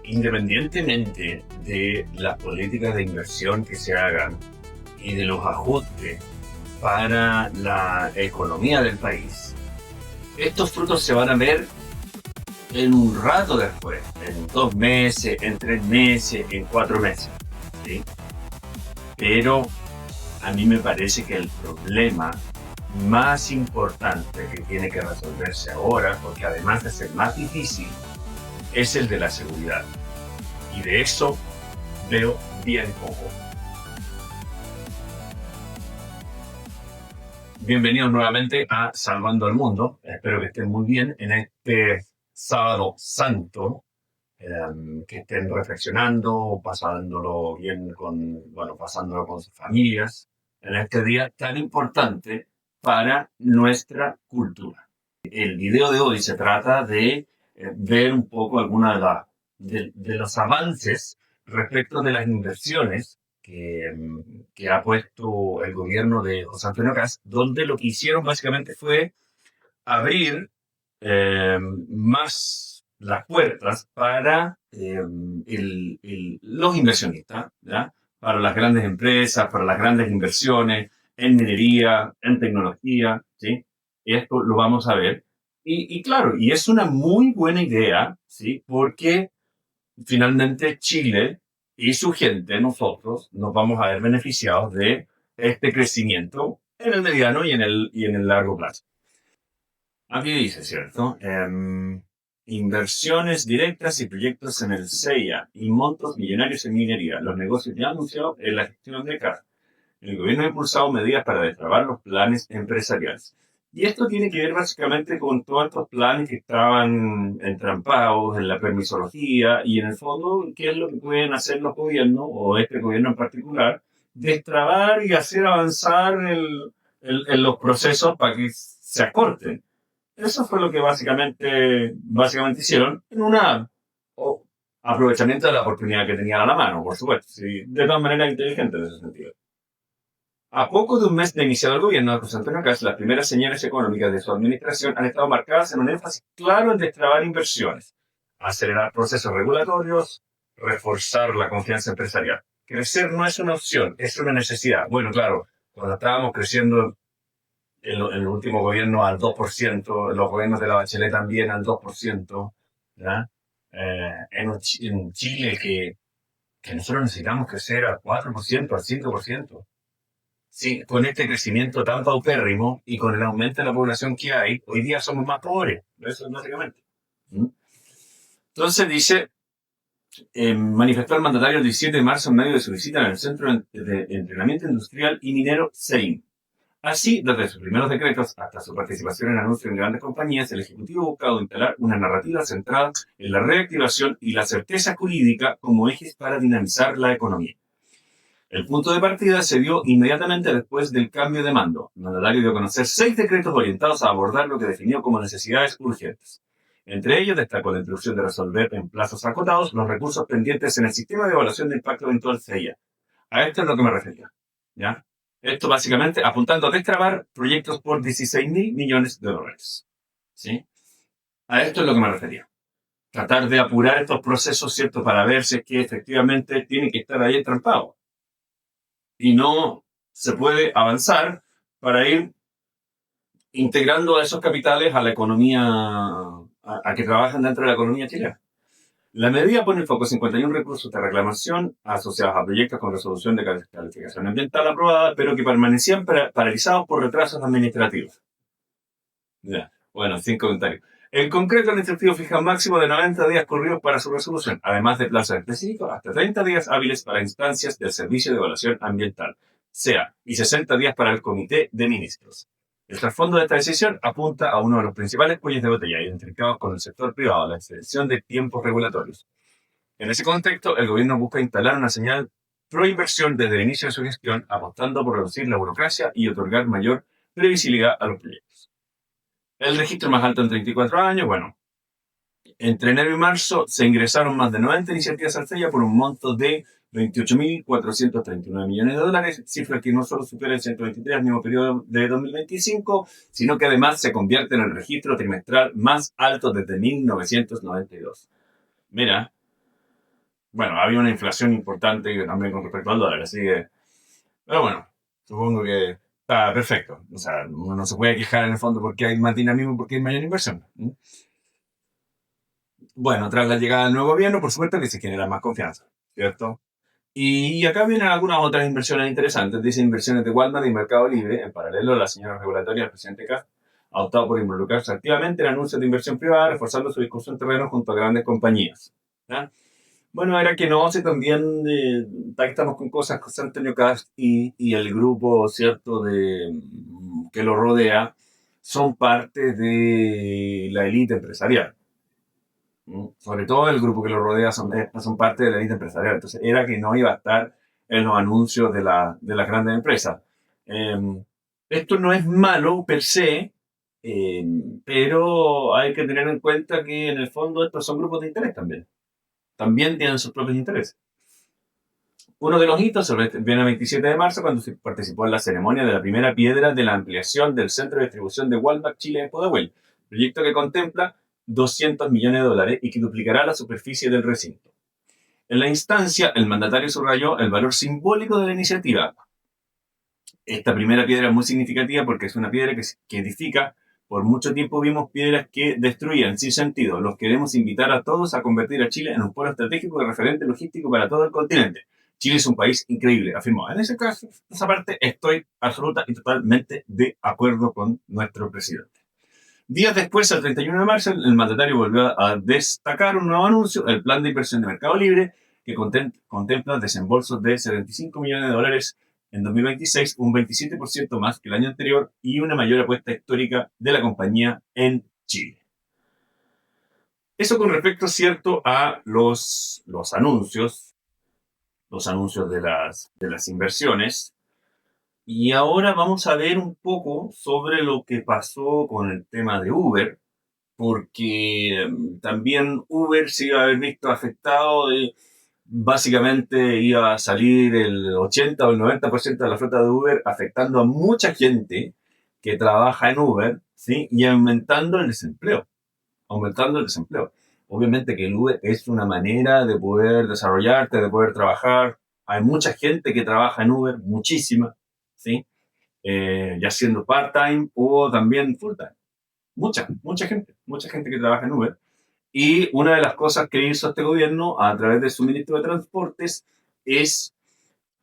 independientemente de las políticas de inversión que se hagan y de los ajustes para la economía del país, estos frutos se van a ver en un rato después, en 2 meses, en 3 meses, en 4 meses, ¿sí? Pero a mí me parece que el problema más importante que tiene que resolverse ahora, porque además de ser más difícil, es el de la seguridad. Y de eso veo bien poco. Bienvenidos nuevamente a Salvando al Mundo. Espero que estén muy bien en este sábado santo, que estén reflexionando, pasándolo bien pasándolo con sus familias, en este día tan importante para nuestra cultura. El video de hoy se trata de ver un poco algunos de los avances respecto de las inversiones que ha puesto el gobierno de José Antonio Kast, donde lo que hicieron básicamente fue abrir más las puertas para los inversionistas, ¿ya? Para las grandes empresas, para las grandes inversiones en minería, en tecnología, ¿sí? Esto lo vamos a ver. Y claro, y es una muy buena idea, ¿sí? Porque finalmente Chile y su gente, nosotros, nos vamos a ver beneficiados de este crecimiento en el mediano y en el largo plazo. Aquí dice, ¿cierto? Inversiones directas y proyectos en el CEIA y montos millonarios en minería. Los negocios ya anunciados en la gestión de CAR. El gobierno ha impulsado medidas para destrabar los planes empresariales. Y esto tiene que ver básicamente con todos estos planes que estaban entrampados en la permisología y en el fondo, ¿qué es lo que pueden hacer los gobiernos, o este gobierno en particular? Destrabar y hacer avanzar en los procesos para que se acorten. Eso fue lo que básicamente hicieron en una aprovechamiento de la oportunidad que tenían a la mano, por supuesto. Sí, de todas maneras inteligente en ese sentido. A poco de un mes de iniciado el gobierno de José Antonio Kast, las primeras señales económicas de su administración han estado marcadas en un énfasis claro en destrabar inversiones, acelerar procesos regulatorios, reforzar la confianza empresarial. Crecer no es una opción, es una necesidad. Bueno, claro, cuando estábamos creciendo en el último gobierno al 2%, los gobiernos de la Bachelet también al 2%, ¿ya? En Chile que nosotros necesitamos crecer al 4%, al 5%. Sí, con este crecimiento tan paupérrimo y con el aumento de la población que hay, hoy día somos más pobres. Eso es básicamente. ¿Mm? Entonces dice, manifestó el mandatario el 17 de marzo en medio de su visita en el Centro de Entrenamiento Industrial y Minero CEIM. Así, desde sus primeros decretos hasta su participación en anuncios en grandes compañías, el Ejecutivo ha buscado instalar una narrativa centrada en la reactivación y la certeza jurídica como ejes para dinamizar la economía. El punto de partida se dio inmediatamente después del cambio de mando. El mandatario dio a conocer 6 decretos orientados a abordar lo que definió como necesidades urgentes. Entre ellos destacó la instrucción de resolver en plazos acotados los recursos pendientes en el sistema de evaluación de impacto eventual CEIA. A esto es lo que me refería, ¿ya? Esto básicamente apuntando a destrabar proyectos por 16.000 millones de dólares. ¿Sí? A esto es lo que me refería. Tratar de apurar estos procesos, ¿cierto? Para ver si es que efectivamente tienen que estar ahí entrampados. Y no se puede avanzar para ir integrando a esos capitales a la economía, a que trabajan dentro de la economía chilena. La medida pone el foco en 51 recursos de reclamación asociados a proyectos con resolución de calificación ambiental aprobada, pero que permanecían paralizados por retrasos administrativos. Ya. Bueno, 5 comentarios. En concreto, el instructivo fija un máximo de 90 días corridos para su resolución, además de plazos específicos hasta 30 días hábiles para instancias del Servicio de Evaluación Ambiental, SEA, y 60 días para el Comité de Ministros. El trasfondo de esta decisión apunta a uno de los principales cuellos de botella identificados con el sector privado, la extensión de tiempos regulatorios. En ese contexto, el gobierno busca instalar una señal pro-inversión desde el inicio de su gestión, apostando por reducir la burocracia y otorgar mayor previsibilidad a los proyectos. El registro más alto en 34 años, bueno. Entre enero y marzo se ingresaron más de 90 iniciativas al CEIA por un monto de 28.439 millones de dólares, cifra que no solo supera el 123 al mismo periodo de 2025, sino que además se convierte en el registro trimestral más alto desde 1992. Mira, bueno, había una inflación importante también con respecto al dólar, así que, pero bueno, supongo que está perfecto. O sea, uno no se puede quejar en el fondo porque hay más dinamismo, porque hay mayor inversión. Bueno, tras la llegada del nuevo gobierno, por supuesto que se genera más confianza, ¿cierto? Y acá vienen algunas otras inversiones interesantes. Dice inversiones de Walmart y Mercado Libre. En paralelo, la señora regulatoria del presidente Cast ha optado por involucrarse activamente en anuncios de inversión privada, reforzando su discurso en terreno junto a grandes compañías. ¿Ya? Bueno, era que no, si también estamos con cosas con Antonio Cast y el grupo, ¿cierto?, que lo rodea, son parte de la élite empresarial. Sobre todo el grupo que lo rodea son parte de la élite empresarial. Entonces, era que no iba a estar en los anuncios de las grandes empresas. Esto no es malo per se, pero hay que tener en cuenta que en el fondo estos son grupos de interés también. También tienen sus propios intereses. Uno de los hitos viene el 27 de marzo, cuando se participó en la ceremonia de la primera piedra de la ampliación del centro de distribución de Walmart Chile en Pudahuel, proyecto que contempla 200 millones de dólares y que duplicará la superficie del recinto. En la instancia, el mandatario subrayó el valor simbólico de la iniciativa. Esta primera piedra es muy significativa porque es una piedra que edifica. Por mucho tiempo vimos piedras que destruían sin sentido. Los queremos invitar a todos a convertir a Chile en un polo estratégico de referente logístico para todo el continente. Chile es un país increíble, afirmó. En ese caso, esa parte, estoy absoluta y totalmente de acuerdo con nuestro presidente. Días después, el 31 de marzo, el mandatario volvió a destacar un nuevo anuncio, el plan de inversión de Mercado Libre, que contempla desembolsos de 75 millones de dólares en 2026, un 27% más que el año anterior y una mayor apuesta histórica de la compañía en Chile. Eso con respecto, cierto, a los anuncios de las inversiones. Y ahora vamos a ver un poco sobre lo que pasó con el tema de Uber, porque también Uber se iba a haber visto afectado. Básicamente iba a salir el 80 o el 90% de la flota de Uber, afectando a mucha gente que trabaja en Uber, ¿sí? Y aumentando el desempleo. Aumentando el desempleo. Obviamente que el Uber es una manera de poder desarrollarte, de poder trabajar. Hay mucha gente que trabaja en Uber, muchísima, ¿sí? Ya siendo part-time o también full-time. Mucha gente que trabaja en Uber. Y una de las cosas que hizo este gobierno a través de su ministro de Transportes es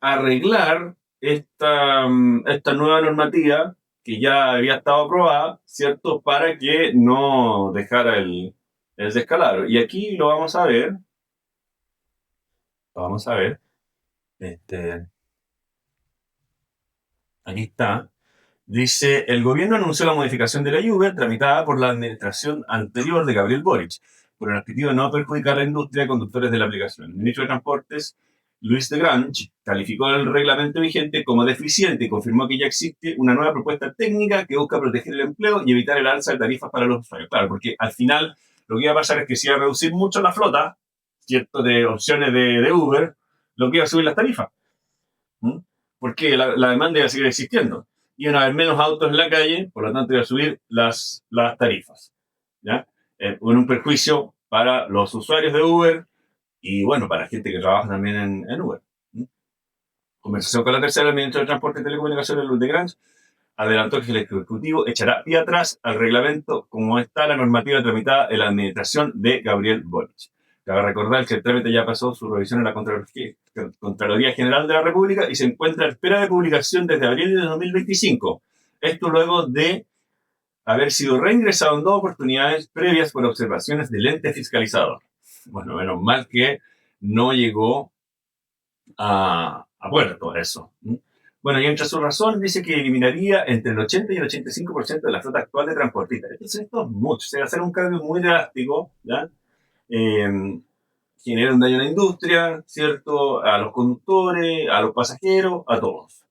arreglar esta nueva normativa que ya había estado aprobada, ¿cierto? Para que no dejara el descalabro. Y aquí lo vamos a ver. Lo vamos a ver. Este, aquí está. Dice, el gobierno anunció la modificación de la lluvia tramitada por la administración anterior de Gabriel Boric, por el objetivo de no perjudicar a la industria de conductores de la aplicación. El ministro de Transportes, Luis de Grange, calificó el reglamento vigente como deficiente y confirmó que ya existe una nueva propuesta técnica que busca proteger el empleo y evitar el alza de tarifas para los usuarios. Claro, porque al final lo que iba a pasar es que se iba a reducir mucho la flota, ¿cierto?, de opciones de Uber, lo que iba a subir las tarifas. ¿Mm? Porque la demanda iba a seguir existiendo. Iban a haber menos autos en la calle, por lo tanto iba a subir las tarifas. ¿Ya? Con un perjuicio para los usuarios de Uber y, bueno, para la gente que trabaja también en Uber. Conversación con la tercera, el ministro de Transporte y Telecomunicaciones, Luis de Grange, adelantó que el Ejecutivo echará pie atrás al reglamento como está la normativa tramitada en la administración de Gabriel Boric. Cabe recordar que el trámite ya pasó su revisión en la Contraloría General de la República y se encuentra a espera de publicación desde abril de 2025. Esto luego de haber sido reingresado en dos oportunidades previas por observaciones del ente fiscalizador. Bueno, menos mal que no llegó a puerto eso. Bueno, y entre su razón dice que eliminaría entre el 80 y el 85% de la flota actual de transportistas. Entonces, esto es mucho. O sea, hacer un cambio muy drástico, ¿ya? Genera un daño a la industria, ¿cierto? A los conductores, a los pasajeros, a todos.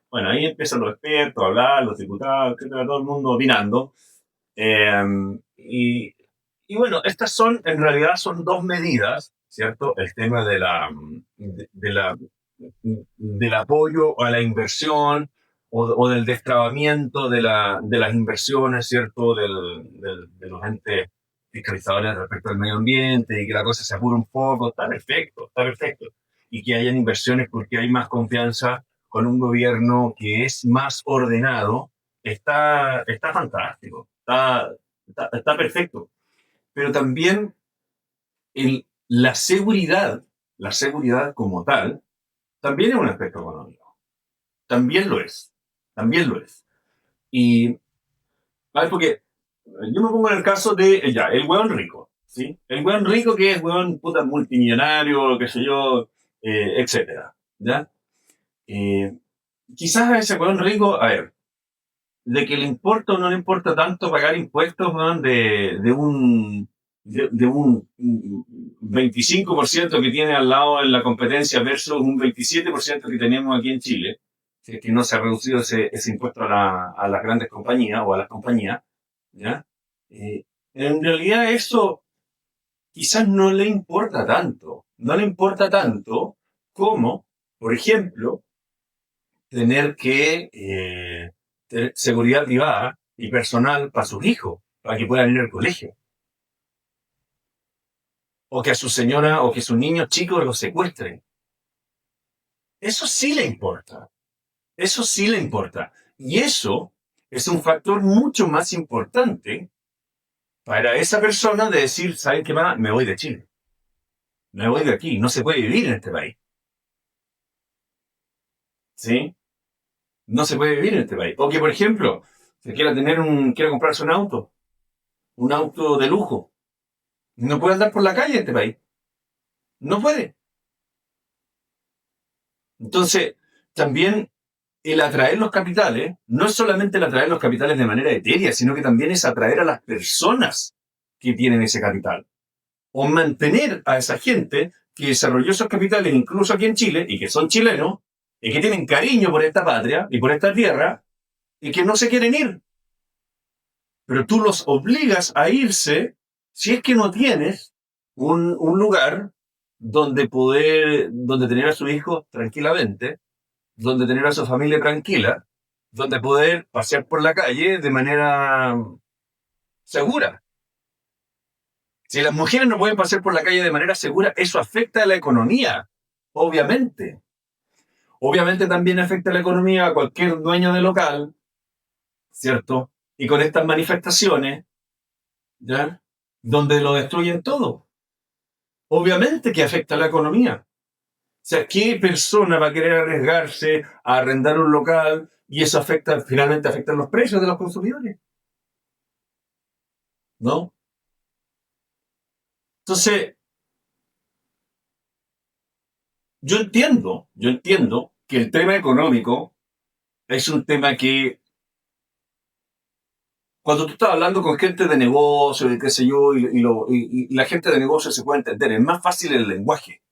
Bueno, ahí empiezan los expertos a hablar, los diputados, etcétera, todo el mundo opinando. Y, y bueno, estas son, en realidad, son dos medidas, ¿cierto? El tema del apoyo a la inversión o del destrabamiento de las inversiones, ¿cierto? De los entes fiscalizadores respecto al medio ambiente y que la cosa se apure un poco, está perfecto, está perfecto. Y que hayan inversiones porque hay más confianza con un gobierno que es más ordenado, está fantástico, está perfecto. Pero también la seguridad como tal, también es un aspecto económico. También lo es. También lo es. Y, a ver, porque yo me pongo en el caso de, ya, el hueón rico, ¿sí? El hueón rico que es hueón puta multimillonario, qué sé yo, etcétera, ¿ya? Eh, Quizás a ese hueón rico, a ver, de que le importa o no le importa tanto pagar impuestos, weón, de un 25% que tiene al lado en la competencia versus un 27% que tenemos aquí en Chile, si es que no se ha reducido ese impuesto a las grandes compañías o a las compañías, ¿ya? En realidad eso quizás no le importa tanto, no le importa tanto como, por ejemplo, tener que tener seguridad privada y personal para sus hijos, para que puedan ir al colegio. O que a su señora o que sus niños chicos los secuestren. Eso sí le importa. Eso sí le importa. Y eso es un factor mucho más importante para esa persona de decir, ¿saben qué más? Me voy de Chile. Me voy de aquí. No se puede vivir en este país. ¿Sí? No se puede vivir en este país. O que, por ejemplo, se quiera comprarse un auto de lujo. No puede andar por la calle en este país. No puede. Entonces, también el atraer los capitales, no es solamente el atraer los capitales de manera etérea, sino que también es atraer a las personas que tienen ese capital. O mantener a esa gente que desarrolló esos capitales incluso aquí en Chile y que son chilenos y que tienen cariño por esta patria y por esta tierra y que no se quieren ir. Pero tú los obligas a irse si es que no tienes un lugar donde tener a su hijo tranquilamente, donde tener a su familia tranquila, donde poder pasear por la calle de manera segura. Si las mujeres no pueden pasear por la calle de manera segura, eso afecta a la economía, obviamente. Obviamente también afecta a la economía a cualquier dueño de local, ¿cierto? Y con estas manifestaciones, ¿ya? Donde lo destruyen todo. Obviamente que afecta a la economía. O sea, ¿qué persona va a querer arriesgarse a arrendar un local y eso finalmente afecta los precios de los consumidores? ¿No? Entonces, yo entiendo que el tema económico es un tema que cuando tú estás hablando con gente de negocio y qué sé yo, y la gente de negocio se puede entender, es más fácil el lenguaje,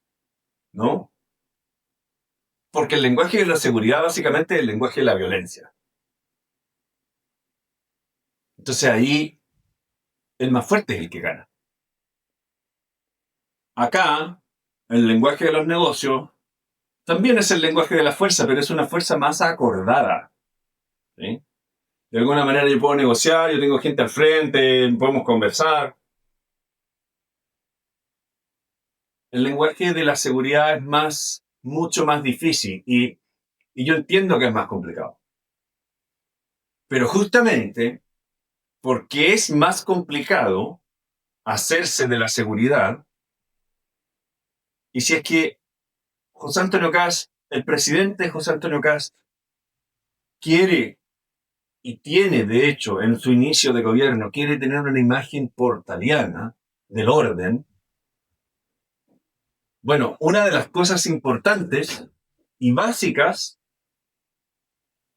¿no? Porque el lenguaje de la seguridad básicamente es el lenguaje de la violencia. Entonces ahí el más fuerte es el que gana. Acá, el lenguaje de los negocios también es el lenguaje de la fuerza, pero es una fuerza más acordada, ¿sí? De alguna manera yo puedo negociar, yo tengo gente al frente, podemos conversar. El lenguaje de la seguridad es mucho más difícil y yo entiendo que es más complicado. Pero justamente porque es más complicado hacerse de la seguridad, y si es que José Antonio Cast, el presidente José Antonio Cast, quiere y tiene, de hecho, en su inicio de gobierno, quiere tener una imagen portaliana del orden. Bueno, una de las cosas importantes y básicas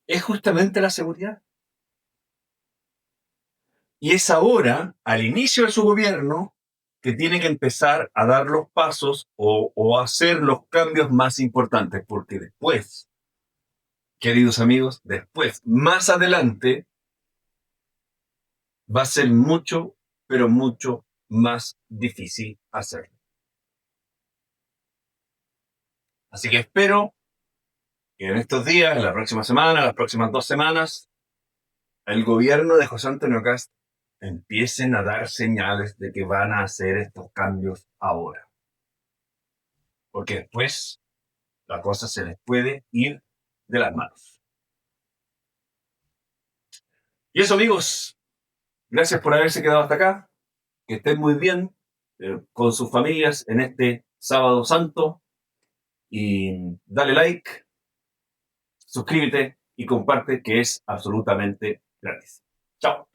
es justamente la seguridad. Y es ahora, al inicio de su gobierno, que tiene que empezar a dar los pasos o hacer los cambios más importantes, porque después, queridos amigos, después, más adelante, va a ser mucho, pero mucho más difícil hacerlo. Así que espero que en estos días, en la próxima semana, las próximas 2 semanas, el gobierno de José Antonio Cast empiecen a dar señales de que van a hacer estos cambios ahora. Porque después la cosa se les puede ir de las manos. Y eso, amigos, gracias por haberse quedado hasta acá. Que estén muy bien con sus familias en este sábado santo. Y dale like, suscríbete y comparte, que es absolutamente gratis. Chao.